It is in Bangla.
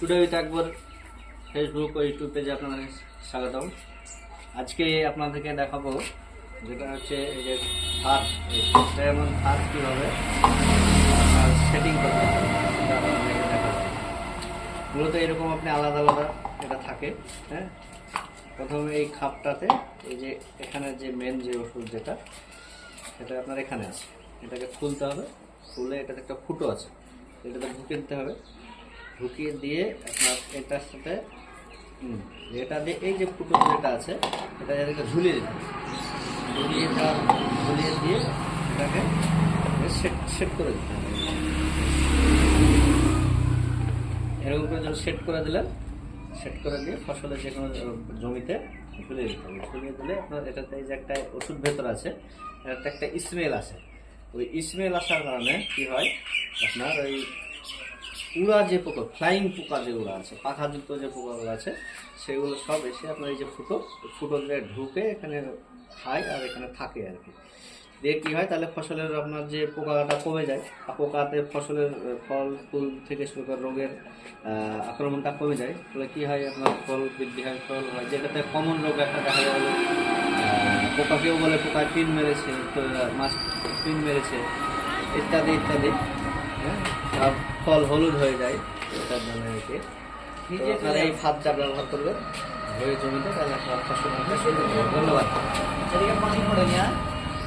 টুডে উইথ আকবর ফেসবুক ও ইউটিউব পেজে আপনাদের স্বাগতম। আজকে আপনাদেরকে দেখাবো যেটা হচ্ছে এই যে হাত, এমন হাত কীভাবে সেটিং করতে হবে সেটা আপনাদেরকে দেখাবো। মূলত এরকম আপনি আলাদা আলাদা এটা থাকে। হ্যাঁ, প্রথমে এই খাপটাতে এই যে এখানে যে মেন যে ওষুধ যেটা সেটা আপনার এখানে আছে, এটাকে খুলতে হবে। খুলে এটাতে একটা ফুটো আছে, এটাতে ঢুকিয়ে দিতে হবে। ঢুকিয়ে দিয়ে আপনার এটার সাথে এটা দিয়ে এই যে ফুটো যেটা আছে এটা এটাকে ঝুলিয়ে দিতে হবে। ঝুলিয়ে দিয়ে এটাকে সেট করে দিতে হবে। এরকম করে যখন সেট করে দিলেন, সেট করে দিয়ে ফসলের যে কোনো জমিতে ঝুলিয়ে দিতে হবে। ঝুলিয়ে দিলে আপনার এটাতে এই যে একটা ওষুধ ভেতর আছে, এটাতে একটা স্মেল আসে। ওই স্মেল আসার কারণে কি হয়, আপনার ওই উড়া যে পোকা, ফ্লাইং পোকা যেগুলো আছে, পাখাযুক্ত যে পোকাগুলো আছে, সেগুলো সব এসে আপনার এই যে ফুটো দিয়ে ঢুকে এখানে খায় আর এখানে থাকে আর কি। দিয়ে কী হয়, তাহলে ফসলের আপনার যে পোকাটা কমে যায়, পোকাতে ফসলের ফল ফুল থেকে শুরু করে রোগের আক্রমণটা কমে যায়। ফলে কী হয়, আপনার ফল বৃদ্ধি হয়, ফল হয়। যেটাতে কমন রোগ একটা দেখা যায়, পোকা কেউ বলে পোকায় পিন মেরেছে, মাছ পিন মেরেছে, ইত্যাদি ইত্যাদি। হ্যাঁ, সব ফল হলুদ হয়ে যায়। এটার জন্য আপনারা এই খাদটা ব্যবহার করবেন জমিতে, তাহলে ফসল। ধন্যবাদ।